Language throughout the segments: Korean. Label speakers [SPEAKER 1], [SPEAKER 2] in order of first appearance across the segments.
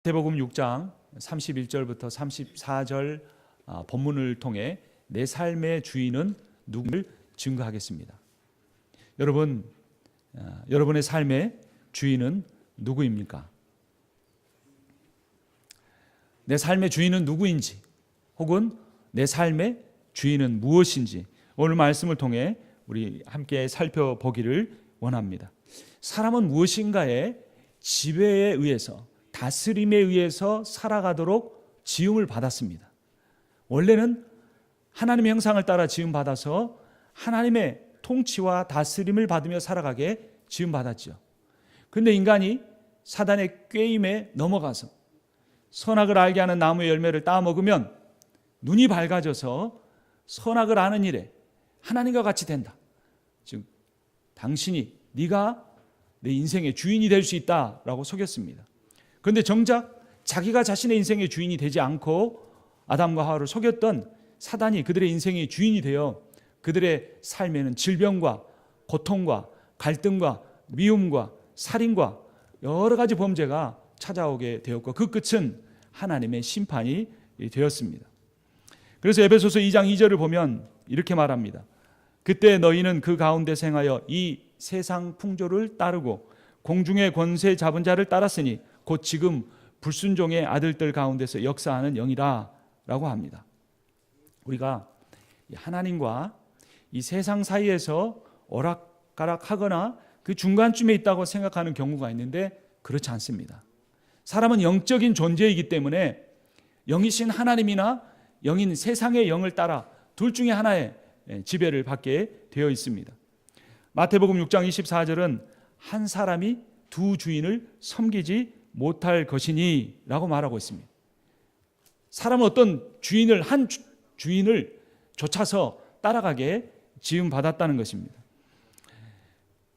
[SPEAKER 1] 마태복음 6장 31절부터 34절 본문을 통해 내 삶의 주인은 누구를 증거하겠습니다. 여러분, 여러분의 삶의 주인은 누구입니까? 내 삶의 주인은 누구인지, 혹은 내 삶의 주인은 무엇인지 오늘 말씀을 통해 우리 함께 살펴보기를 원합니다. 사람은 무엇인가의 지배에 의해서, 다스림에 의해서 살아가도록 지음을 받았습니다. 원래는 하나님의 형상을 따라 지음받아서 하나님의 통치와 다스림을 받으며 살아가게 지음받았죠. 그런데 인간이 사단의 꾀임에 넘어가서 선악을 알게 하는 나무의 열매를 따먹으면 눈이 밝아져서 선악을 아는 일에 하나님과 같이 된다. 즉 네가 내 인생의 주인이 될 수 있다라고 속였습니다. 그런데 정작 자기가 자신의 인생의 주인이 되지 않고 아담과 하와를 속였던 사단이 그들의 인생의 주인이 되어 그들의 삶에는 질병과 고통과 갈등과 미움과 살인과 여러 가지 범죄가 찾아오게 되었고, 그 끝은 하나님의 심판이 되었습니다. 그래서 에베소서 2장 2절을 보면 이렇게 말합니다. 그때 너희는 그 가운데서 행하여 이 세상 풍조를 따르고 공중의 권세 잡은 자를 따랐으니 곧 지금 불순종의 아들들 가운데서 역사하는 영이라 라고 합니다. 우리가 하나님과 이 세상 사이에서 오락가락하거나 그 중간쯤에 있다고 생각하는 경우가 있는데 그렇지 않습니다. 사람은 영적인 존재이기 때문에 영이신 하나님이나 영인 세상의 영을 따라 둘 중에 하나의 지배를 받게 되어 있습니다. 마태복음 6장 24절은 한 사람이 두 주인을 섬기지 못할 것이니 라고 말하고 있습니다. 사람은 어떤 주인을, 한 주인을 쫓아서 따라가게 지음받았다는 것입니다.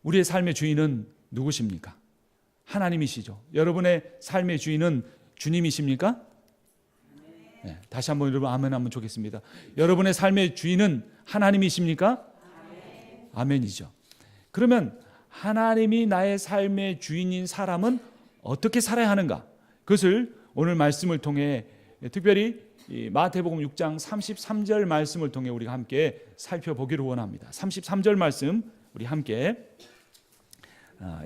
[SPEAKER 1] 우리의 삶의 주인은 누구십니까? 하나님이시죠. 여러분의 삶의 주인은 주님이십니까? 네, 다시 한번 여러분 아멘 하면 좋겠습니다. 여러분의 삶의 주인은 하나님이십니까? 아멘이죠. 그러면 하나님이 나의 삶의 주인인 사람은 어떻게 살아야 하는가? 그것을 오늘 말씀을 통해, 특별히 마태복음 6장 33절 말씀을 통해 우리가 함께 살펴보기를 원합니다. 33절 말씀 우리 함께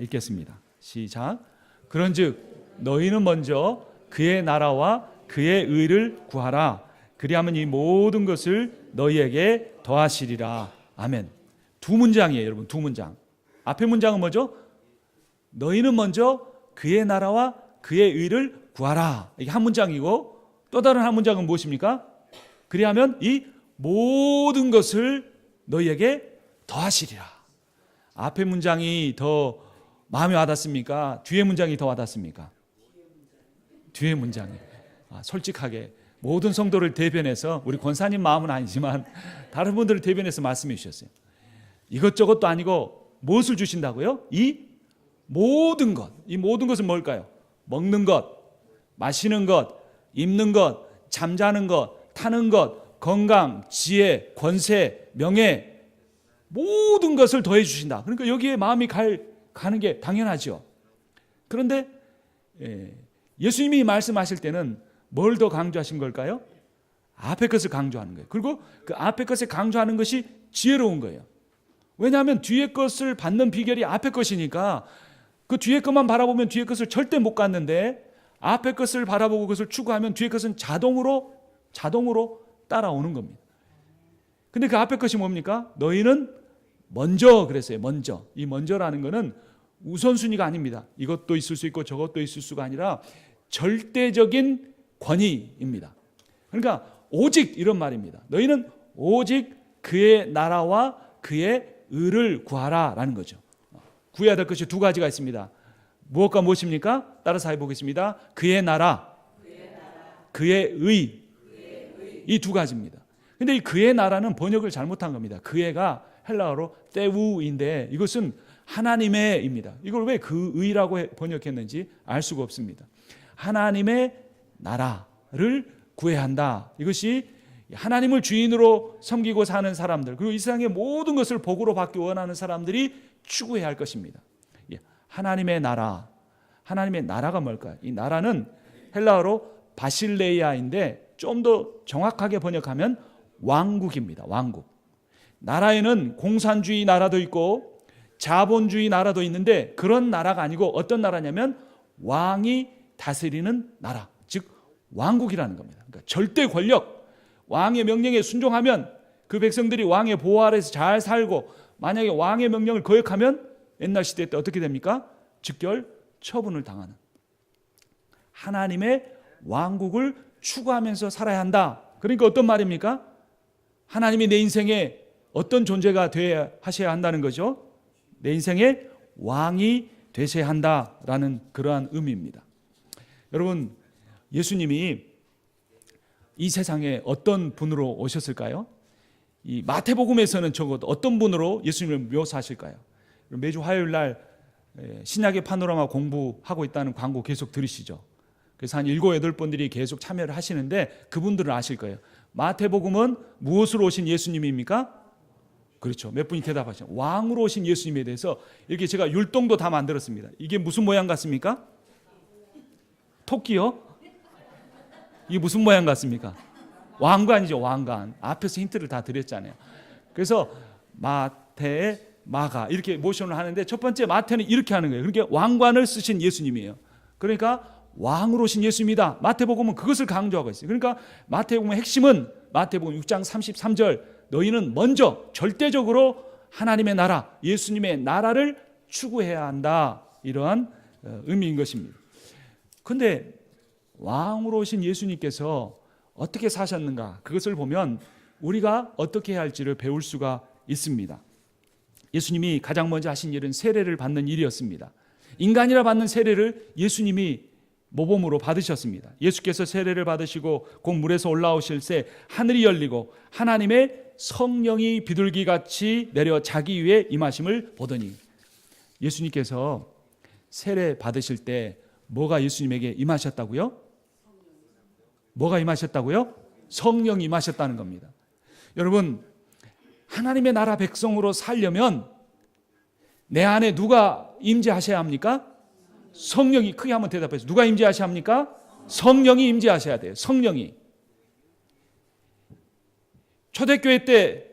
[SPEAKER 1] 읽겠습니다. 시작. 그런즉 너희는 먼저 그의 나라와 그의 의를 구하라. 그리하면 이 모든 것을 너희에게 더하시리라. 아멘. 두 문장이에요, 여러분. 두 문장. 앞에 문장은 뭐죠? 너희는 먼저 그의 나라와 그의 의를 구하라. 이게 한 문장이고, 또 다른 한 문장은 무엇입니까? 그리하면 이 모든 것을 너희에게 더하시리라. 앞에 문장이 더 마음에 와닿습니까? 뒤에 문장이 더 와닿습니까? 뒤에 문장이. 솔직하게 모든 성도를 대변해서, 우리 권사님 마음은 아니지만 다른 분들을 대변해서 말씀해 주셨어요. 이것저것도 아니고 무엇을 주신다고요? 이 모든 것. 이 모든 것은 뭘까요? 먹는 것, 마시는 것, 입는 것, 잠자는 것, 타는 것, 건강, 지혜, 권세, 명예, 모든 것을 더해 주신다. 그러니까 여기에 마음이 가는 게 당연하죠. 그런데 예수님이 말씀하실 때는 뭘 더 강조하신 걸까요? 앞에 것을 강조하는 거예요. 그리고 그 앞에 것을 강조하는 것이 지혜로운 거예요. 왜냐하면 뒤에 것을 받는 비결이 앞에 것이니까 그 뒤에 것만 바라보면 뒤에 것을 절대 못 갖는데, 앞에 것을 바라보고 그것을 추구하면 뒤에 것은 자동으로 따라오는 겁니다. 근데 그 앞에 것이 뭡니까? 너희는 먼저 그랬어요. 먼저. 이 먼저라는 것은 우선순위가 아닙니다. 이것도 있을 수 있고 저것도 있을 수가 아니라 절대적인 권위입니다. 그러니까 오직 이런 말입니다. 너희는 오직 그의 나라와 그의 의를 구하라 라는 거죠. 구해야 될 것이 두 가지가 있습니다. 무엇과 무엇입니까? 따라서 해보겠습니다. 그의 나라, 그의 의. 이 두 가지입니다. 근데 이 그의 나라는 번역을 잘못한 겁니다. 그의가 헬라어로 테우인데 이것은 하나님의입니다. 이걸 왜 그 의라고 번역했는지 알 수가 없습니다. 하나님의 나라를 구해야 한다. 이것이 하나님을 주인으로 섬기고 사는 사람들, 그리고 이 세상의 모든 것을 복으로 받기 원하는 사람들이 추구해야 할 것입니다. 하나님의 나라, 하나님의 나라가 뭘까요? 이 나라는 헬라어로 바실레이아인데 좀 더 정확하게 번역하면 왕국입니다. 왕국. 나라에는 공산주의 나라도 있고 자본주의 나라도 있는데 그런 나라가 아니고 어떤 나라냐면 왕이 다스리는 나라, 즉 왕국이라는 겁니다. 그러니까 절대 권력, 왕의 명령에 순종하면 그 백성들이 왕의 보호 아래서 잘 살고, 만약에 왕의 명령을 거역하면 옛날 시대 때 어떻게 됩니까? 즉결 처분을 당하는, 하나님의 왕국을 추구하면서 살아야 한다. 그러니까 어떤 말입니까? 하나님이 내 인생에 어떤 존재가 되어야 하셔야 한다는 거죠. 내 인생의 왕이 되셔야 한다라는 그러한 의미입니다. 여러분, 예수님이 이 세상에 어떤 분으로 오셨을까요? 이 마태복음에서는 적어도 어떤 분으로 예수님을 묘사하실까요? 매주 화요일 날 신약의 파노라마 공부하고 있다는 광고 계속 들으시죠? 그래서 한 7, 8분들이 계속 참여를 하시는데 그분들은 아실 거예요. 마태복음은 무엇으로 오신 예수님입니까? 그렇죠. 몇 분이 대답하시죠. 왕으로 오신 예수님에 대해서 이렇게 제가 율동도 다 만들었습니다. 이게 무슨 모양 같습니까? 토끼요? 이게 무슨 모양 같습니까? 왕관이죠. 왕관. 앞에서 힌트를 다 드렸잖아요. 그래서 마태, 마가 이렇게 모션을 하는데 첫 번째 마태는 이렇게 하는 거예요. 그러니까 왕관을 쓰신 예수님이에요. 그러니까 왕으로 오신 예수입니다. 마태복음은 그것을 강조하고 있어요. 그러니까 마태복음의 핵심은 마태복음 6장 33절, 너희는 먼저 절대적으로 하나님의 나라, 예수님의 나라를 추구해야 한다, 이러한 의미인 것입니다. 그런데 왕으로 오신 예수님께서 어떻게 사셨는가, 그것을 보면 우리가 어떻게 해야 할지를 배울 수가 있습니다. 예수님이 가장 먼저 하신 일은 세례를 받는 일이었습니다. 인간이라 받는 세례를 예수님이 모범으로 받으셨습니다. 예수께서 세례를 받으시고 곧 물에서 올라오실 때 하늘이 열리고 하나님의 성령이 비둘기같이 내려 자기 위에 임하심을 보더니, 예수님께서 세례 받으실 때 뭐가 예수님에게 임하셨다고요? 뭐가 임하셨다고요? 성령이 임하셨다는 겁니다. 여러분, 하나님의 나라 백성으로 살려면 내 안에 누가 임재하셔야 합니까? 성령이. 크게 한번 대답해서, 누가 임재하셔야 합니까? 성령이 임재하셔야 돼요. 성령이. 초대교회 때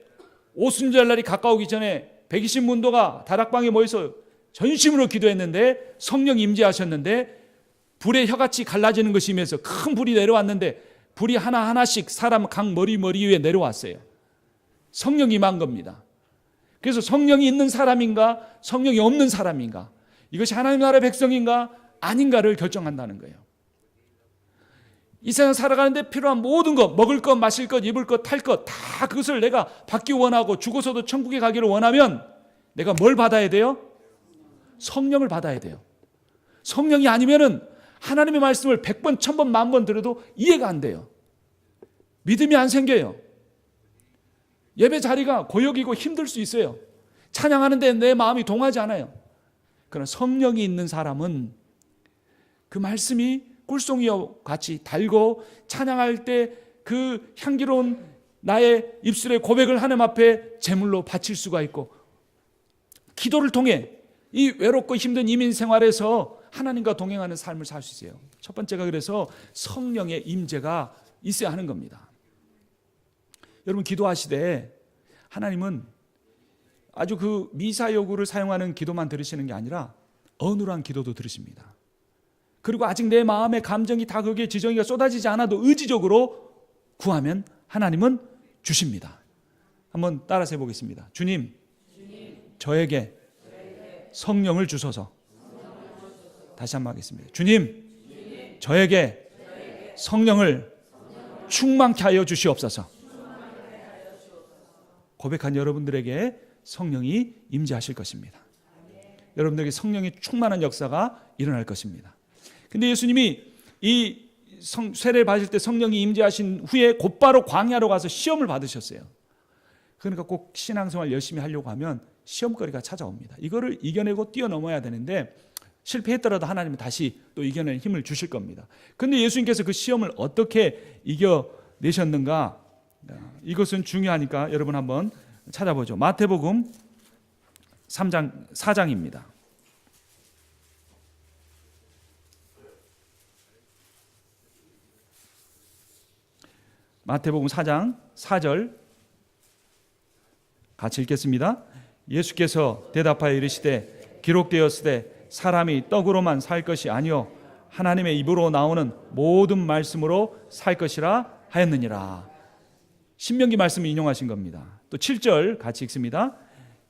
[SPEAKER 1] 오순절날이 가까우기 전에 120문도가 다락방에 모여서 전심으로 기도했는데 성령이 임재하셨는데, 불에 혀같이 갈라지는 것이 임해서 큰 불이 내려왔는데 불이 하나하나씩 사람 각 머리 위에 내려왔어요. 성령이 임한 겁니다. 그래서 성령이 있는 사람인가 성령이 없는 사람인가, 이것이 하나님 나라의 백성인가 아닌가를 결정한다는 거예요. 이 세상 살아가는데 필요한 모든 것, 먹을 것, 마실 것, 입을 것, 탈 것, 다 그것을 내가 받기 원하고 죽어서도 천국에 가기를 원하면 내가 뭘 받아야 돼요? 성령을 받아야 돼요. 성령이 아니면은 하나님의 말씀을 100번, 1000번, 10,000번 들어도 이해가 안 돼요. 믿음이 안 생겨요. 예배 자리가 고역이고 힘들 수 있어요. 찬양하는데 내 마음이 동하지 않아요. 그러나 성령이 있는 사람은 그 말씀이 꿀송이와 같이 달고, 찬양할 때 그 향기로운 나의 입술의 고백을 하나님 앞에 제물로 바칠 수가 있고, 기도를 통해 이 외롭고 힘든 이민 생활에서 하나님과 동행하는 삶을 살 수 있어요. 첫 번째가 그래서 성령의 임재가 있어야 하는 겁니다. 여러분, 기도하시되 하나님은 아주 그 미사여구를 사용하는 기도만 들으시는 게 아니라 어눌한 기도도 들으십니다. 그리고 아직 내 마음의 감정이 다 거기에 지정이가 쏟아지지 않아도 의지적으로 구하면 하나님은 주십니다. 한번 따라서 해보겠습니다. 주님, 저에게 성령을 주소서. 다시 한번 하겠습니다. 주님, 저에게 성령을 충만케 하여 주시옵소서. 고백한 여러분들에게 성령이 임재하실 것입니다. 여러분들에게 성령이 충만한 역사가 일어날 것입니다. 근데 예수님이 이 세례를 받으실 때 성령이 임재하신 후에 곧바로 광야로 가서 시험을 받으셨어요. 그러니까 꼭 신앙생활 열심히 하려고 하면 시험거리가 찾아옵니다. 이거를 이겨내고 뛰어넘어야 되는데 실패했더라도 하나님은 다시 또 이겨낼 힘을 주실 겁니다. 그런데 예수님께서 그 시험을 어떻게 이겨내셨는가, 이것은 중요하니까 여러분 한번 찾아보죠. 마태복음 4장입니다. 마태복음 4장 4절 같이 읽겠습니다. 예수께서 대답하여 이르시되 기록되었으되 사람이 떡으로만 살 것이 아니요 하나님의 입으로 나오는 모든 말씀으로 살 것이라 하였느니라. 신명기 말씀을 인용하신 겁니다. 또 7절 같이 읽습니다.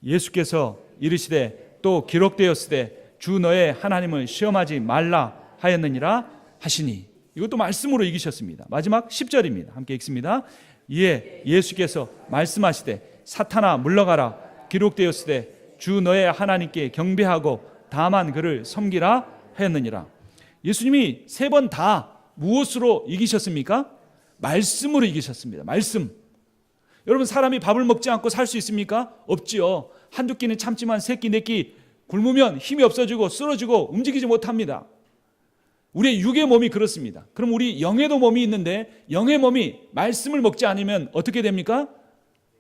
[SPEAKER 1] 예수께서 이르시되 또 기록되었으되 주 너의 하나님을 시험하지 말라 하였느니라 하시니. 이것도 말씀으로 이기셨습니다. 마지막 10절입니다. 함께 읽습니다. 이에 예수께서 말씀하시되 사탄아 물러가라 기록되었으되 주 너의 하나님께 경배하고 다만 그를 섬기라 하였느니라. 예수님이 3번 다 무엇으로 이기셨습니까? 말씀으로 이기셨습니다. 말씀. 여러분, 사람이 밥을 먹지 않고 살 수 있습니까? 없지요. 한두 끼는 참지만 세 끼, 네 끼 굶으면 힘이 없어지고 쓰러지고 움직이지 못합니다. 우리의 육의 몸이 그렇습니다. 그럼 우리 영에도 몸이 있는데 영의 몸이 말씀을 먹지 않으면 어떻게 됩니까?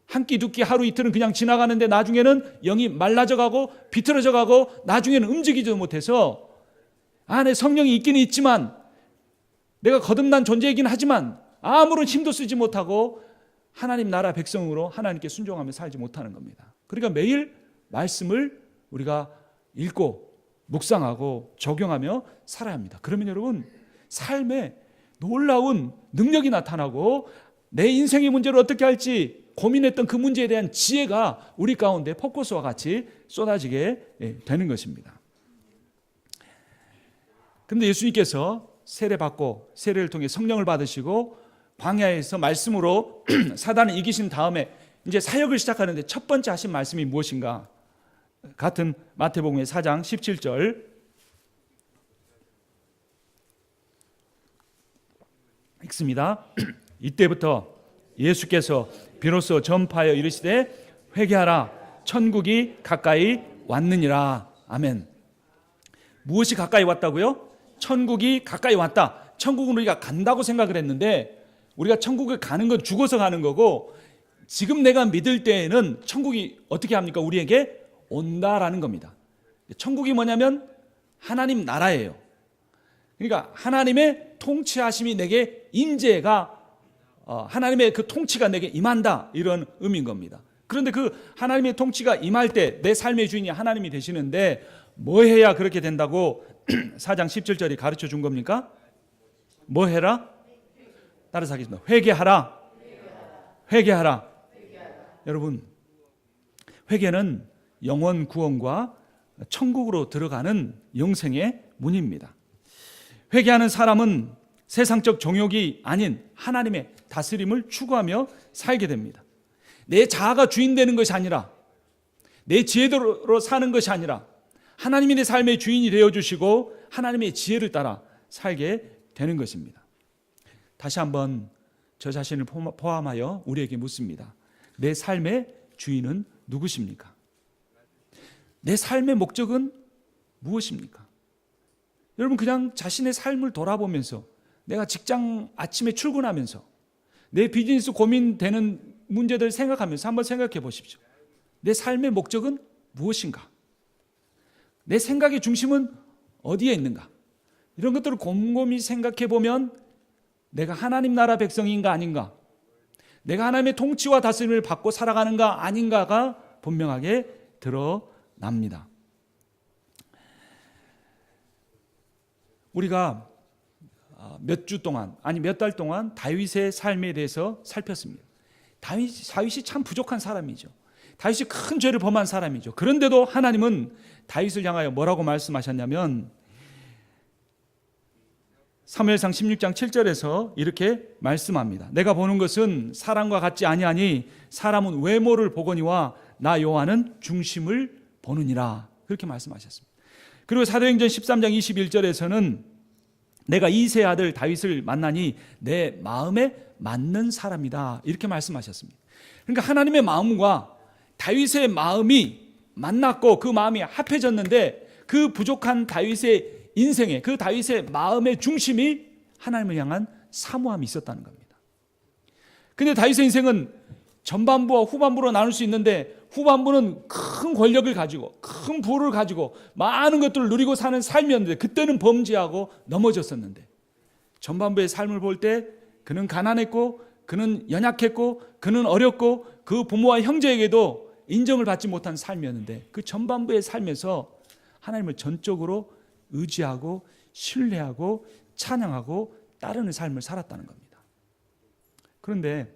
[SPEAKER 1] 한 끼, 두 끼, 하루 이틀은 그냥 지나가는데 나중에는 영이 말라져 가고 비틀어져 가고 나중에는 움직이지도 못해서 안에 성령이 있기는 있지만 내가 거듭난 존재이긴 하지만 아무런 힘도 쓰지 못하고 하나님 나라 백성으로 하나님께 순종하며 살지 못하는 겁니다. 그러니까 매일 말씀을 우리가 읽고 묵상하고 적용하며 살아야 합니다. 그러면 여러분 삶에 놀라운 능력이 나타나고 내 인생의 문제를 어떻게 할지 고민했던 그 문제에 대한 지혜가 우리 가운데 폭포수와 같이 쏟아지게 되는 것입니다. 그런데 예수님께서 세례받고 세례를 통해 성령을 받으시고 광야에서 말씀으로 사단을 이기신 다음에 이제 사역을 시작하는데 첫 번째 하신 말씀이 무엇인가? 같은 마태복음의 4장 17절 읽습니다. 이때부터 예수께서 비로소 전파하여 이르시되 회개하라 천국이 가까이 왔느니라. 아멘. 무엇이 가까이 왔다고요? 천국이 가까이 왔다. 천국은 우리가 간다고 생각을 했는데 우리가 천국을 가는 건 죽어서 가는 거고 지금 내가 믿을 때에는 천국이 어떻게 합니까? 우리에게 온다라는 겁니다. 천국이 뭐냐면 하나님 나라예요. 그러니까 하나님의 통치하심이 내게 임재가 하나님의 그 통치가 내게 임한다 이런 의미인 겁니다. 그런데 그 하나님의 통치가 임할 때 내 삶의 주인이 하나님이 되시는데 뭐 해야 그렇게 된다고 4장 17절이 가르쳐 준 겁니까? 뭐 해라? 따라서 하겠습니다. 회개하라. 회개하라. 여러분, 회개는 영원 구원과 천국으로 들어가는 영생의 문입니다. 회개하는 사람은 세상적 정욕이 아닌 하나님의 다스림을 추구하며 살게 됩니다. 내 자아가 주인 되는 것이 아니라 내 지혜대로 사는 것이 아니라 하나님이 내 삶의 주인이 되어주시고 하나님의 지혜를 따라 살게 되는 것입니다. 다시 한번 저 자신을 포함하여 우리에게 묻습니다. 내 삶의 주인은 누구십니까? 내 삶의 목적은 무엇입니까? 여러분 그냥 자신의 삶을 돌아보면서 내가 직장 아침에 출근하면서 내 비즈니스 고민되는 문제들 생각하면서 한번 생각해 보십시오. 내 삶의 목적은 무엇인가? 내 생각의 중심은 어디에 있는가? 이런 것들을 곰곰이 생각해 보면 내가 하나님 나라 백성인가 아닌가? 내가 하나님의 통치와 다스림을 받고 살아가는가 아닌가가 분명하게 드러납니다. 우리가 몇 주 동안 아니 몇 달 동안 다윗의 삶에 대해서 살폈습니다. 다윗이 참 부족한 사람이죠. 다윗이 큰 죄를 범한 사람이죠. 그런데도 하나님은 다윗을 향하여 뭐라고 말씀하셨냐면 사무엘상 16장 7절에서 이렇게 말씀합니다. 내가 보는 것은 사람과 같지 아니하니 사람은 외모를 보거니와 나 여호와는 중심을 보느니라. 그렇게 말씀하셨습니다. 그리고 사도행전 13장 21절에서는 내가 이새의 아들 다윗을 만나니 내 마음에 맞는 사람이다. 이렇게 말씀하셨습니다. 그러니까 하나님의 마음과 다윗의 마음이 만났고 그 마음이 합해졌는데 그 부족한 다윗의 인생에 그 다윗의 마음의 중심이 하나님을 향한 사모함이 있었다는 겁니다. 근데 다윗의 인생은 전반부와 후반부로 나눌 수 있는데 후반부는 큰 권력을 가지고 큰 부를 가지고 많은 것들을 누리고 사는 삶이었는데 그때는 범죄하고 넘어졌었는데 전반부의 삶을 볼 때 그는 가난했고 그는 연약했고 그는 어렵고 그 부모와 형제에게도 인정을 받지 못한 삶이었는데 그 전반부의 삶에서 하나님을 전적으로 의지하고 신뢰하고 찬양하고 따르는 삶을 살았다는 겁니다. 그런데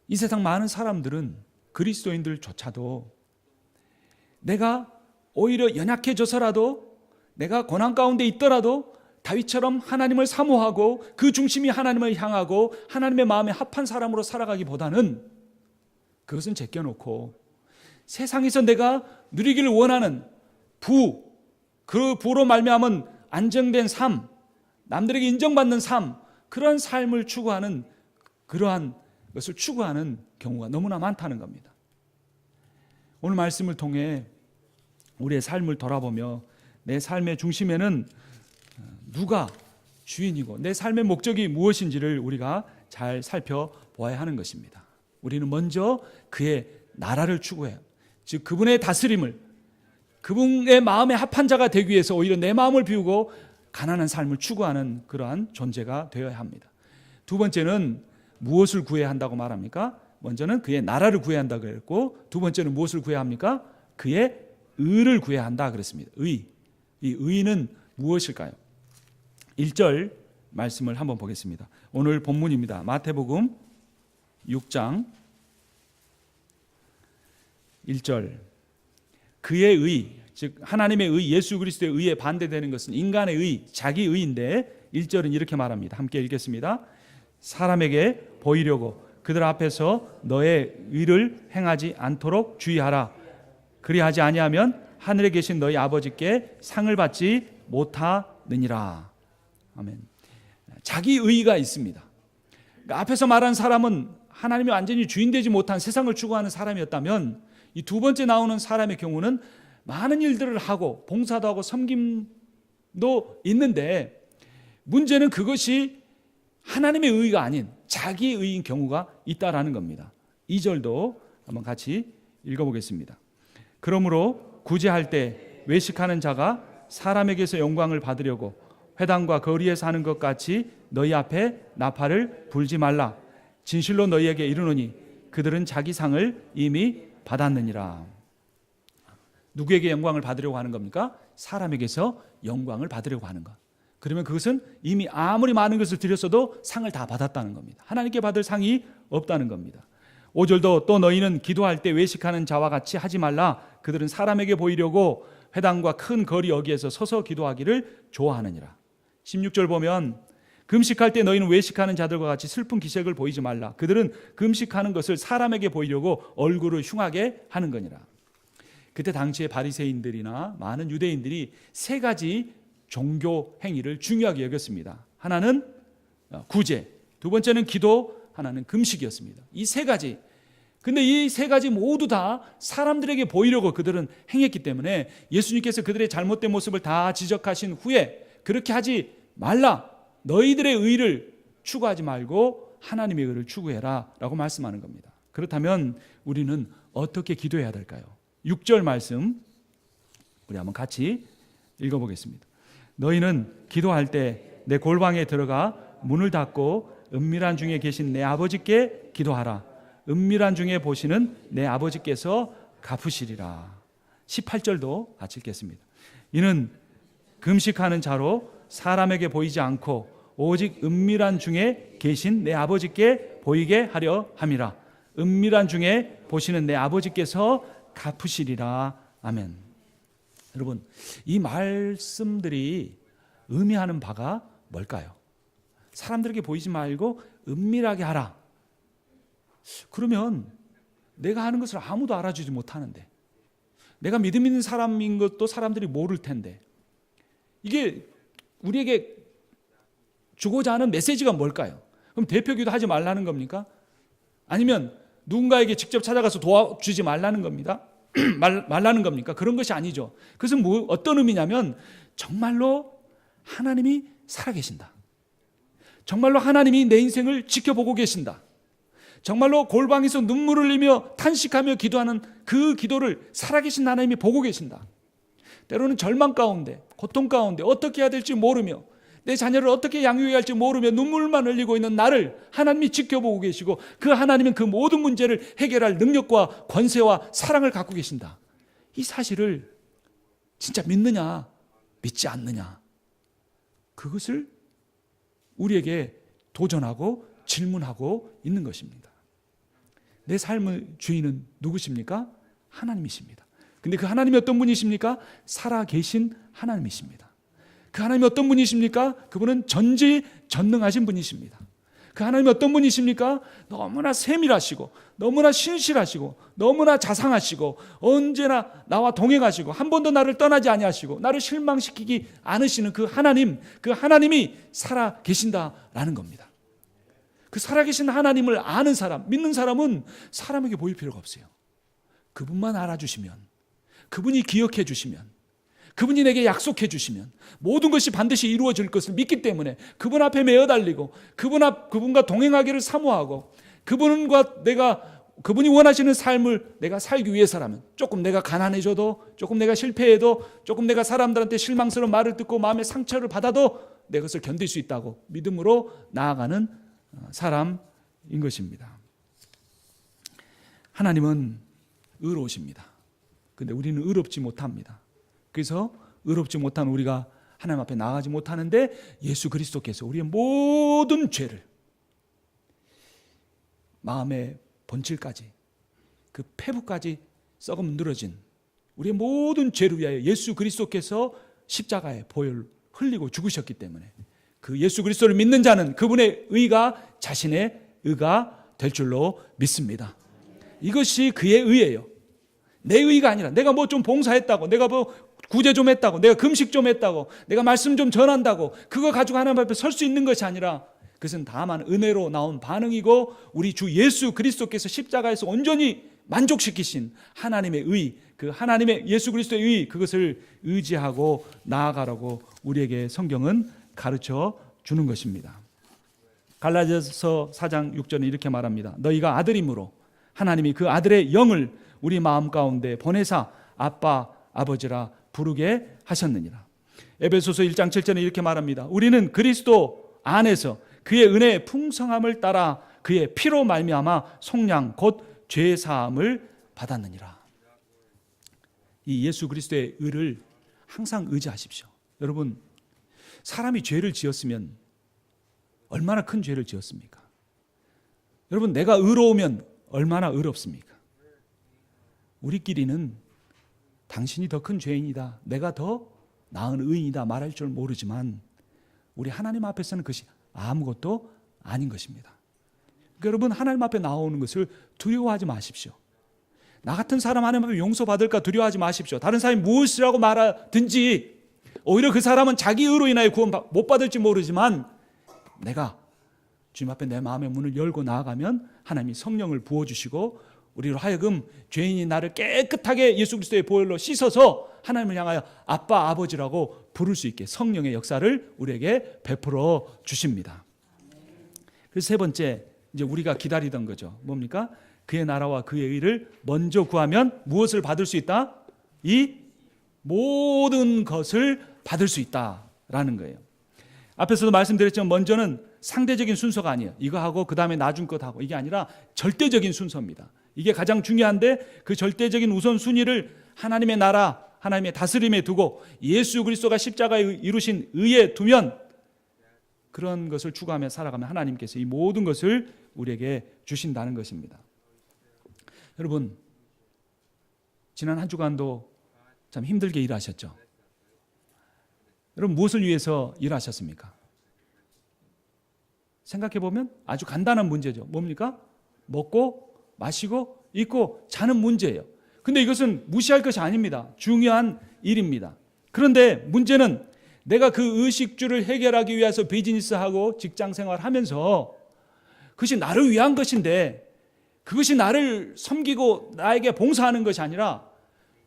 [SPEAKER 1] 이 세상 많은 사람들은 그리스도인들조차도 내가 오히려 연약해져서라도 내가 고난 가운데 있더라도 다윗처럼 하나님을 사모하고 그 중심이 하나님을 향하고 하나님의 마음에 합한 사람으로 살아가기보다는 그것은 제껴놓고 세상에서 내가 누리기를 원하는 그 부로 말미암은 안정된 삶, 남들에게 인정받는 삶, 그런 삶을 추구하는 그러한 것을 추구하는 경우가 너무나 많다는 겁니다. 오늘 말씀을 통해 우리의 삶을 돌아보며 내 삶의 중심에는 누가 주인이고 내 삶의 목적이 무엇인지를 우리가 잘 살펴보아야 하는 것입니다. 우리는 먼저 그의 나라를 추구해요. 즉 그분의 다스림을, 그분의 마음에 합한 자가 되기 위해서 오히려 내 마음을 비우고 가난한 삶을 추구하는 그러한 존재가 되어야 합니다. 두 번째는 무엇을 구해야 한다고 말합니까? 먼저는 그의 나라를 구해야 한다고 했고, 두 번째는 무엇을 구해야 합니까? 그의 의를 구해야 한다 그랬습니다. 의. 이 의는 무엇일까요? 1절 말씀을 한번 보겠습니다. 오늘 본문입니다. 마태복음 6장 1절. 그의 의, 즉 하나님의 의, 예수 그리스도의 의에 반대되는 것은 인간의 의, 자기 의인데 1절은 이렇게 말합니다. 함께 읽겠습니다. 사람에게 보이려고 그들 앞에서 너의 의를 행하지 않도록 주의하라. 그리하지 아니하면 하늘에 계신 너희 아버지께 상을 받지 못하느니라. 아멘. 자기 의의가 있습니다. 그러니까 앞에서 말한 사람은 하나님이 완전히 주인되지 못한 세상을 추구하는 사람이었다면, 이 두 번째 나오는 사람의 경우는 많은 일들을 하고 봉사도 하고 섬김도 있는데, 문제는 그것이 하나님의 의의가 아닌 자기 의인 경우가 있다라는 겁니다. 2절도 한번 같이 읽어보겠습니다. 그러므로 구제할 때 외식하는 자가 사람에게서 영광을 받으려고 회당과 거리에서 하는 것 같이 너희 앞에 나팔을 불지 말라. 진실로 너희에게 이르노니 그들은 자기 상을 이미 받았느니라. 누구에게 영광을 받으려고 하는 겁니까? 사람에게서 영광을 받으려고 하는 것. 그러면 그것은 이미 아무리 많은 것을 드렸어도 상을 다 받았다는 겁니다. 하나님께 받을 상이 없다는 겁니다. 5절도 또 너희는 기도할 때 외식하는 자와 같이 하지 말라. 그들은 사람에게 보이려고 회당과 큰 거리 여기에서 서서 기도하기를 좋아하느니라. 16절 보면 금식할 때 너희는 외식하는 자들과 같이 슬픈 기색을 보이지 말라. 그들은 금식하는 것을 사람에게 보이려고 얼굴을 흉하게 하는 거니라. 그때 당시의 바리새인들이나 많은 유대인들이 세 가지 종교 행위를 중요하게 여겼습니다. 하나는 구제, 두 번째는 기도, 하나는 금식이었습니다. 이 세 가지. 근데 이 세 가지 모두 다 사람들에게 보이려고 그들은 행했기 때문에 예수님께서 그들의 잘못된 모습을 다 지적하신 후에 그렇게 하지 말라. 너희들의 의를 추구하지 말고 하나님의 의를 추구해라 라고 말씀하는 겁니다. 그렇다면 우리는 어떻게 기도해야 될까요? 6절 말씀 우리 한번 같이 읽어보겠습니다. 너희는 기도할 때 내 골방에 들어가 문을 닫고 은밀한 중에 계신 내 아버지께 기도하라. 은밀한 중에 보시는 내 아버지께서 갚으시리라. 18절도 같이 읽겠습니다. 이는 금식하는 자로 사람에게 보이지 않고 오직 은밀한 중에 계신 내 아버지께 보이게 하려 함이라. 은밀한 중에 보시는 내 아버지께서 갚으시리라. 아멘. 여러분, 이 말씀들이 의미하는 바가 뭘까요? 사람들에게 보이지 말고 은밀하게 하라. 그러면 내가 하는 것을 아무도 알아주지 못하는데, 내가 믿음 있는 사람인 것도 사람들이 모를 텐데, 이게 우리에게 주고자 하는 메시지가 뭘까요? 그럼 대표기도 하지 말라는 겁니까? 아니면 누군가에게 직접 찾아가서 도와주지 말라는 겁니다. 말라는 겁니까? 그런 것이 아니죠. 그것은 어떤 의미냐면 정말로 하나님이 살아계신다. 정말로 하나님이 내 인생을 지켜보고 계신다. 정말로 골방에서 눈물을 흘리며 탄식하며 기도하는 그 기도를 살아계신 하나님이 보고 계신다. 때로는 절망 가운데, 고통 가운데 어떻게 해야 될지 모르며 내 자녀를 어떻게 양육해야 할지 모르며 눈물만 흘리고 있는 나를 하나님이 지켜보고 계시고 그 하나님은 그 모든 문제를 해결할 능력과 권세와 사랑을 갖고 계신다. 이 사실을 진짜 믿느냐 믿지 않느냐, 그것을 우리에게 도전하고 질문하고 있는 것입니다. 내 삶의 주인은 누구십니까? 하나님이십니다. 근데 그 하나님이 어떤 분이십니까? 살아계신 하나님이십니다. 그 하나님이 어떤 분이십니까? 그분은 전지전능하신 분이십니다. 그 하나님이 어떤 분이십니까? 너무나 세밀하시고 너무나 신실하시고 너무나 자상하시고 언제나 나와 동행하시고 한 번도 나를 떠나지 아니하시고 나를 실망시키지 않으시는 그 하나님이 살아계신다라는 겁니다. 그 살아계신 하나님을 아는 사람, 믿는 사람은 사람에게 보일 필요가 없어요. 그분만 알아주시면, 그분이 기억해 주시면, 그분이 내게 약속해 주시면 모든 것이 반드시 이루어질 것을 믿기 때문에 그분 앞에 매어달리고 그분과 동행하기를 사모하고 그분이 원하시는 삶을 내가 살기 위해서라면 조금 내가 가난해져도, 조금 내가 실패해도, 조금 내가 사람들한테 실망스러운 말을 듣고 마음의 상처를 받아도 내 것을 견딜 수 있다고 믿음으로 나아가는 사람인 것입니다. 하나님은 의로우십니다. 그런데 우리는 의롭지 못합니다. 그래서 의롭지 못한 우리가 하나님 앞에 나아가지 못하는데 예수 그리스도께서 우리의 모든 죄를, 마음의 본질까지, 그 폐부까지 썩음 늘어진 우리의 모든 죄를 위하여 예수 그리스도께서 십자가에 보혈을 흘리고 죽으셨기 때문에 그 예수 그리스도를 믿는 자는 그분의 의가 자신의 의가 될 줄로 믿습니다. 이것이 그의 의예요. 내 의가 아니라 내가 뭐 좀 봉사했다고, 내가 뭐 구제 좀 했다고, 내가 금식 좀 했다고, 내가 말씀 좀 전한다고 그거 가지고 하나님 앞에 설 수 있는 것이 아니라 그것은 다만 은혜로 나온 반응이고 우리 주 예수 그리스도께서 십자가에서 온전히 만족시키신 하나님의 의, 그 하나님의 예수 그리스도의 의, 그것을 의지하고 나아가라고 우리에게 성경은 가르쳐 주는 것입니다. 갈라디아서 4장 6절에 이렇게 말합니다. 너희가 아들임으로 하나님이 그 아들의 영을 우리 마음 가운데 보내사 아빠 아버지라 부르게 하셨느니라. 에베소서 1장 7절에 이렇게 말합니다. 우리는 그리스도 안에서 그의 은혜의 풍성함을 따라 그의 피로 말미암아 속량 곧 죄 사함을 받았느니라. 이 예수 그리스도의 의를 항상 의지하십시오. 여러분, 사람이 죄를 지었으면 얼마나 큰 죄를 지었습니까? 여러분, 내가 의로우면 얼마나 의롭습니까? 우리끼리는 당신이 더 큰 죄인이다, 내가 더 나은 의인이다 말할 줄 모르지만 우리 하나님 앞에서는 그것이 아무것도 아닌 것입니다. 그러니까 여러분, 하나님 앞에 나오는 것을 두려워하지 마십시오. 나 같은 사람 하나님 앞에 용서받을까 두려워하지 마십시오. 다른 사람이 무엇이라고 말하든지 오히려 그 사람은 자기 의로 인하여 구원 못 받을지 모르지만 내가 주님 앞에 내 마음의 문을 열고 나아가면 하나님이 성령을 부어주시고 우리로 하여금 죄인이 나를 깨끗하게 예수 그리스도의 보혈로 씻어서 하나님을 향하여 아빠 아버지라고 부를 수 있게 성령의 역사를 우리에게 베풀어 주십니다. 그래서 세 번째, 이제 우리가 기다리던 거죠. 뭡니까? 그의 나라와 그의 의를 먼저 구하면 무엇을 받을 수 있다? 이 모든 것을 받을 수 있다라는 거예요. 앞에서도 말씀드렸지만 먼저는 상대적인 순서가 아니에요. 이거 하고 그 다음에 나중 것 하고, 이게 아니라 절대적인 순서입니다. 이게 가장 중요한데 그 절대적인 우선순위를 하나님의 나라, 하나님의 다스림에 두고 예수 그리스도가 십자가에 이루신 의에 두면, 그런 것을 추구하며 살아가면 하나님께서 이 모든 것을 우리에게 주신다는 것입니다. 여러분, 지난 한 주간도 참 힘들게 일하셨죠? 여러분, 무엇을 위해서 일하셨습니까? 생각해 보면 아주 간단한 문제죠. 뭡니까? 먹고 마시고 입고 자는 문제예요. 근데 이것은 무시할 것이 아닙니다. 중요한 일입니다. 그런데 문제는 내가 그 의식주를 해결하기 위해서 비즈니스하고 직장생활 하면서 그것이 나를 위한 것인데 그것이 나를 섬기고 나에게 봉사하는 것이 아니라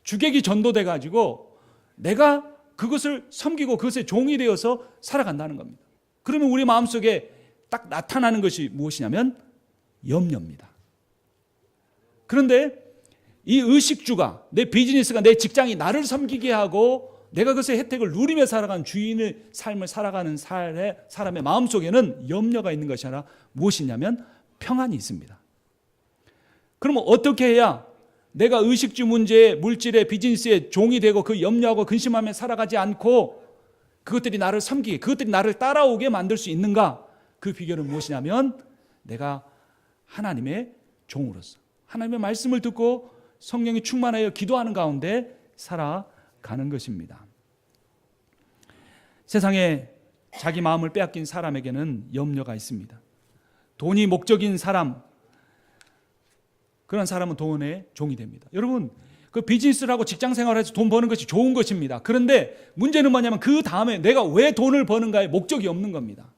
[SPEAKER 1] 주객이 전도돼 가지고 내가 그것을 섬기고 그것의 종이 되어서 살아간다는 겁니다. 그러면 우리 마음속에 딱 나타나는 것이 무엇이냐면 염려입니다. 그런데 이 의식주가, 내 비즈니스가, 내 직장이 나를 섬기게 하고 내가 그것의 혜택을 누리며 살아가는 주인의 삶을 살아가는 사람의 마음속에는 염려가 있는 것이 아니라 무엇이냐면 평안이 있습니다. 그러면 어떻게 해야 내가 의식주 문제에, 물질에, 비즈니스에 종이 되고 그 염려하고 근심하며 살아가지 않고 그것들이 나를 섬기게, 그것들이 나를 따라오게 만들 수 있는가? 그 비결은 무엇이냐면 내가 하나님의 종으로서 하나님의 말씀을 듣고 성령이 충만하여 기도하는 가운데 살아가는 것입니다. 세상에 자기 마음을 빼앗긴 사람에게는 염려가 있습니다. 돈이 목적인 사람, 그런 사람은 돈의 종이 됩니다. 여러분, 그 비즈니스를 하고 직장 생활을 해서 돈 버는 것이 좋은 것입니다. 그런데 문제는 뭐냐면 그 다음에 내가 왜 돈을 버는가에 목적이 없는 겁니다.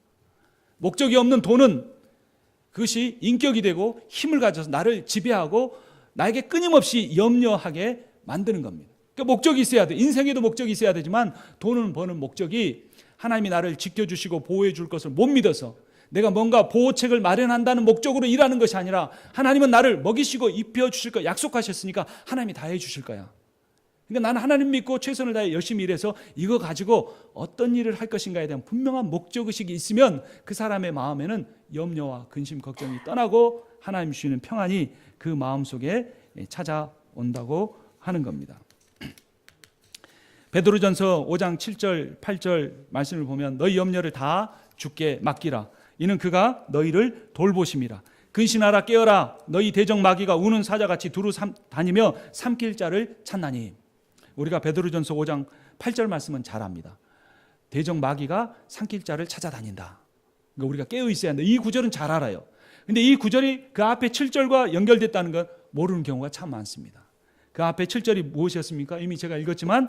[SPEAKER 1] 목적이 없는 돈은 그것이 인격이 되고 힘을 가져서 나를 지배하고 나에게 끊임없이 염려하게 만드는 겁니다. 그러니까 목적이 있어야 돼. 인생에도 목적이 있어야 되지만 돈을 버는 목적이 하나님이 나를 지켜주시고 보호해 줄 것을 못 믿어서 내가 뭔가 보호책을 마련한다는 목적으로 일하는 것이 아니라 하나님은 나를 먹이시고 입혀주실 거 약속하셨으니까 하나님이 다 해주실 거야. 그러니까 나는 하나님 믿고 최선을 다해 열심히 일해서 이거 가지고 어떤 일을 할 것인가에 대한 분명한 목적의식이 있으면 그 사람의 마음에는 염려와 근심, 걱정이 떠나고 하나님 주시는 평안이 그 마음속에 찾아온다고 하는 겁니다. 베드로전서 5장 7절 8절 말씀을 보면 너희 염려를 다 주께 맡기라. 이는 그가 너희를 돌보심이라. 근신하라 깨어라. 너희 대적 마귀가 우는 사자같이 두루 다니며 삼킬 자를 찾나니. 우리가 베드로전서 5장 8절 말씀은 잘 압니다. 대적 마귀가 삼킬 자를 찾아다닌다. 그러니까 우리가 깨어 있어야 한다. 이 구절은 잘 알아요. 근데 이 구절이 그 앞에 7절과 연결됐다는 건 모르는 경우가 참 많습니다. 그 앞에 7절이 무엇이었습니까? 이미 제가 읽었지만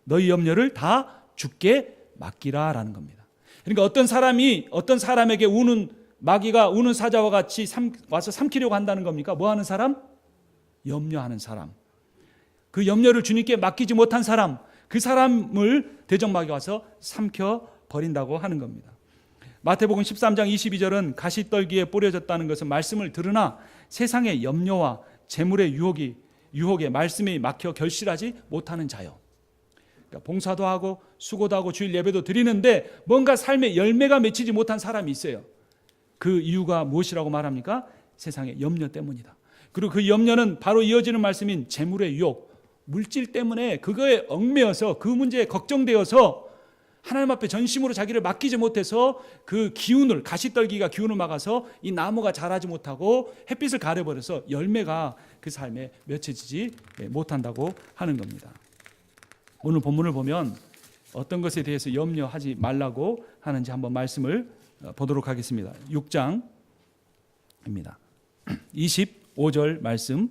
[SPEAKER 1] 너희 염려를 다 주께 맡기라라는 겁니다. 그러니까 어떤 사람이 어떤 사람에게 우는 마귀가 우는 사자와 같이 와서 삼키려고 한다는 겁니까? 뭐 하는 사람? 염려하는 사람. 그 염려를 주님께 맡기지 못한 사람, 그 사람을 대적 마귀가 와서 삼켜 버린다고 하는 겁니다. 마태복음 13장 22절은 가시떨기에 뿌려졌다는 것은 말씀을 들으나 세상의 염려와 재물의 유혹에 말씀이 막혀 결실하지 못하는 자요. 그러니까 봉사도 하고 수고도 하고 주일 예배도 드리는데 뭔가 삶의 열매가 맺히지 못한 사람이 있어요. 그 이유가 무엇이라고 말합니까? 세상의 염려 때문이다. 그리고 그 염려는 바로 이어지는 말씀인 재물의 유혹, 물질 때문에 그거에 얽매여서 그 문제에 걱정되어서 하나님 앞에 전심으로 자기를 맡기지 못해서 그 기운을, 가시떨기가 기운을 막아서 이 나무가 자라지 못하고 햇빛을 가려버려서 열매가 그 삶에 맺혀지지 못한다고 하는 겁니다. 오늘 본문을 보면 어떤 것에 대해서 염려하지 말라고 하는지 한번 말씀을 보도록 하겠습니다. 6장입니다. 25절 말씀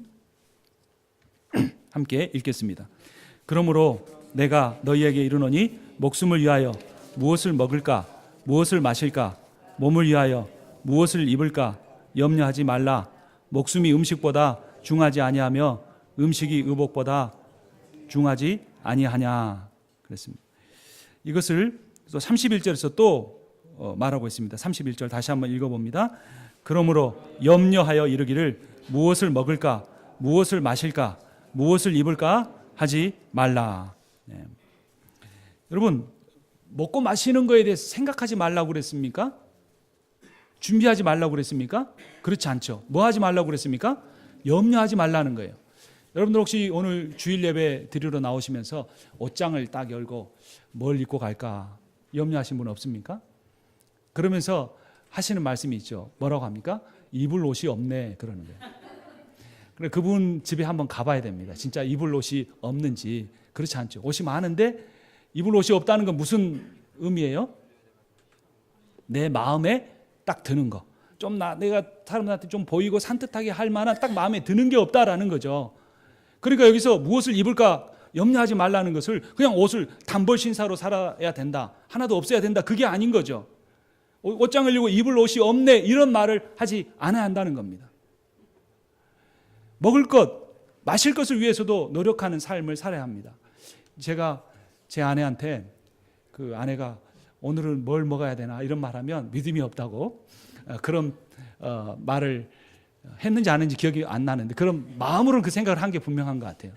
[SPEAKER 1] 함께 읽겠습니다. 그러므로 내가 너희에게 이르노니 목숨을 위하여 무엇을 먹을까, 무엇을 마실까, 몸을 위하여 무엇을 입을까 염려하지 말라. 목숨이 음식보다 중하지 아니하며 음식이 의복보다 중하지 아니하냐 그랬습니다. 이것을 또 31절에서 또 말하고 있습니다. 31절 다시 한번 읽어봅니다. 그러므로 염려하여 이르기를 무엇을 먹을까, 무엇을 마실까, 무엇을 입을까 하지 말라. 네. 여러분, 먹고 마시는 거에 대해서 생각하지 말라고 그랬습니까? 준비하지 말라고 그랬습니까? 그렇지 않죠. 뭐 하지 말라고 그랬습니까? 염려하지 말라는 거예요. 여러분들 혹시 오늘 주일 예배 드리러 나오시면서 옷장을 딱 열고 뭘 입고 갈까 염려하신 분 없습니까? 그러면서 하시는 말씀이 있죠. 뭐라고 합니까? 입을 옷이 없네 그러는 거예요. 그래 그분 집에 한번 가봐야 됩니다. 진짜 입을 옷이 없는지. 그렇지 않죠. 옷이 많은데 입을 옷이 없다는 건 무슨 의미예요? 내 마음에 딱 드는 거. 좀 내가 사람들한테 좀 보이고 산뜻하게 할 만한 딱 마음에 드는 게 없다라는 거죠. 그러니까 여기서 무엇을 입을까 염려하지 말라는 것을 그냥 옷을 단벌 신사로 살아야 된다. 하나도 없어야 된다. 그게 아닌 거죠. 옷장을 열고 입을 옷이 없네 이런 말을 하지 않아야 한다는 겁니다. 먹을 것, 마실 것을 위해서도 노력하는 삶을 살아야 합니다. 제가 제 아내한테 그 아내가 오늘은 뭘 먹어야 되나 이런 말하면 믿음이 없다고 그런 말을 했는지 안 했는지 기억이 안 나는데 그런 마음으로는 그 생각을 한 게 분명한 것 같아요.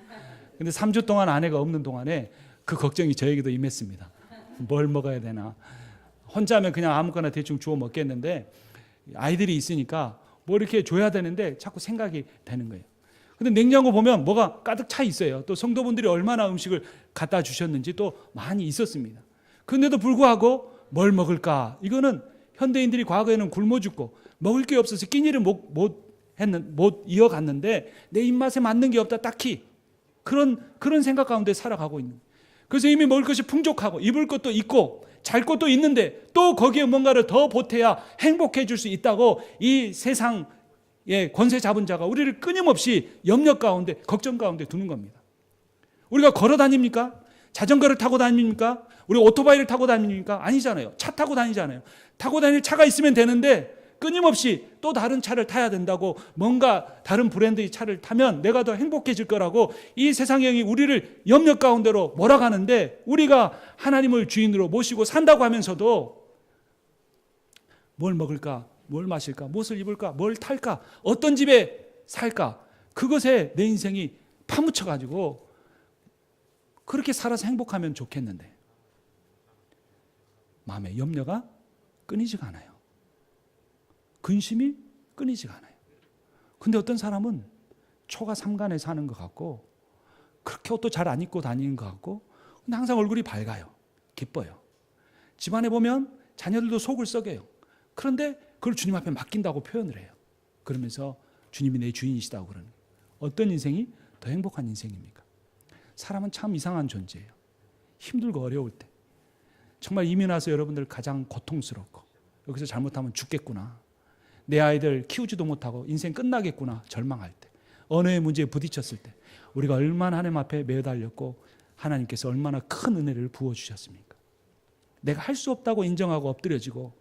[SPEAKER 1] 근데 3주 동안 아내가 없는 동안에 그 걱정이 저에게도 임했습니다. 뭘 먹어야 되나. 혼자면 그냥 아무거나 대충 주워 먹겠는데 아이들이 있으니까 뭐 이렇게 줘야 되는데 자꾸 생각이 되는 거예요. 근데 냉장고 보면 뭐가 가득 차 있어요. 또 성도분들이 얼마나 음식을 갖다 주셨는지 또 많이 있었습니다. 그런데도 불구하고 뭘 먹을까? 이거는 현대인들이 과거에는 굶어 죽고 먹을 게 없어서 끼니를 못 이어갔는데 내 입맛에 맞는 게 없다 딱히 그런 생각 가운데 살아가고 있는 거예요. 그래서 이미 먹을 것이 풍족하고 입을 것도 있고 잘 것도 있는데 또 거기에 뭔가를 더 보태야 행복해질 수 있다고 이 세상의 권세 잡은 자가 우리를 끊임없이 염려 가운데 걱정 가운데 두는 겁니다. 우리가 걸어 다닙니까? 자전거를 타고 다닙니까? 우리 오토바이를 타고 다닙니까? 아니잖아요. 차 타고 다니잖아요. 타고 다닐 차가 있으면 되는데 끊임없이 또 다른 차를 타야 된다고 뭔가 다른 브랜드의 차를 타면 내가 더 행복해질 거라고 이 세상형이 우리를 염려 가운데로 몰아가는데 우리가 하나님을 주인으로 모시고 산다고 하면서도 뭘 먹을까? 뭘 마실까? 무엇을 입을까? 뭘 탈까? 어떤 집에 살까? 그것에 내 인생이 파묻혀가지고 그렇게 살아서 행복하면 좋겠는데 마음의 염려가 끊이지가 않아요. 근심이 끊이지가 않아요. 근데 어떤 사람은 초가 삼간에 사는 것 같고 그렇게 옷도 잘 안 입고 다니는 것 같고 근데 항상 얼굴이 밝아요. 기뻐요. 집안에 보면 자녀들도 속을 썩여요. 그런데 그걸 주님 앞에 맡긴다고 표현을 해요. 그러면서 주님이 내 주인이시다고 그러는 거예요. 어떤 인생이 더 행복한 인생입니까? 사람은 참 이상한 존재예요. 힘들고 어려울 때 정말 이민 와서 여러분들 가장 고통스럽고 여기서 잘못하면 죽겠구나. 내 아이들 키우지도 못하고 인생 끝나겠구나 절망할 때 언어의 문제에 부딪혔을 때 우리가 얼마나 하나님 앞에 매달렸고 하나님께서 얼마나 큰 은혜를 부어주셨습니까? 내가 할 수 없다고 인정하고 엎드려지고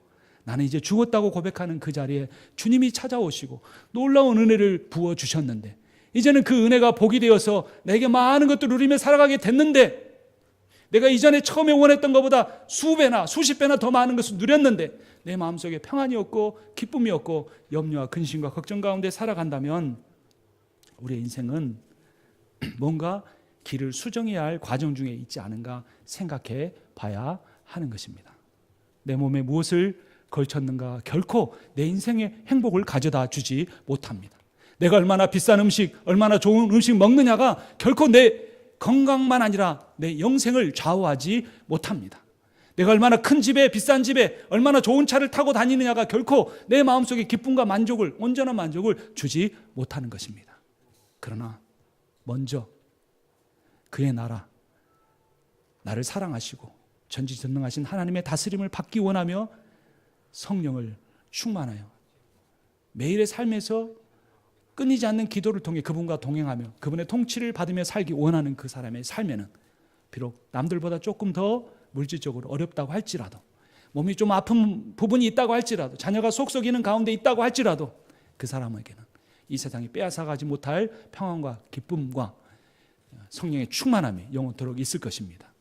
[SPEAKER 1] 나는 이제 죽었다고 고백하는 그 자리에 주님이 찾아오시고 놀라운 은혜를 부어주셨는데 이제는 그 은혜가 복이 되어서 내게 많은 것들을 누리며 살아가게 됐는데 내가 이전에 처음에 원했던 것보다 수배나 수십 배나 더 많은 것을 누렸는데 내 마음속에 평안이 없고 기쁨이 없고 염려와 근심과 걱정 가운데 살아간다면 우리의 인생은 뭔가 길을 수정해야 할 과정 중에 있지 않은가 생각해 봐야 하는 것입니다. 내 몸에 무엇을 걸쳤는가 결코 내 인생의 행복을 가져다 주지 못합니다. 내가 얼마나 비싼 음식, 얼마나 좋은 음식 먹느냐가 결코 내 건강만 아니라 내 영생을 좌우하지 못합니다. 내가 얼마나 큰 집에 비싼 집에 얼마나 좋은 차를 타고 다니느냐가 결코 내 마음속에 기쁨과 만족을 온전한 만족을 주지 못하는 것입니다. 그러나 먼저 그의 나라 나를 사랑하시고 전지전능하신 하나님의 다스림을 받기 원하며 성령을 충만하여 매일의 삶에서 끊이지 않는 기도를 통해 그분과 동행하며 그분의 통치를 받으며 살기 원하는 그 사람의 삶에는 비록 남들보다 조금 더 물질적으로 어렵다고 할지라도 몸이 좀 아픈 부분이 있다고 할지라도 자녀가 속썩이는 가운데 있다고 할지라도 그 사람에게는 이 세상이 빼앗아가지 못할 평안과 기쁨과 성령의 충만함이 영원토록 있을 것입니다.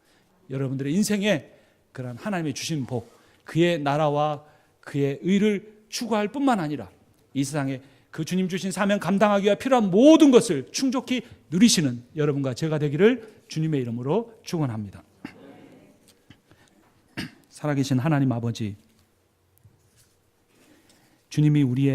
[SPEAKER 1] 여러분들의 인생에 그런 하나님의 주신 복 그의 나라와 그의 의를 추구할 뿐만 아니라 이 세상에 그 주님 주신 사명 감당하기 위해 필요한 모든 것을 충족히 누리시는 여러분과 제가 되기를 주님의 이름으로 축원합니다. 살아계신 하나님 아버지, 주님이 우리의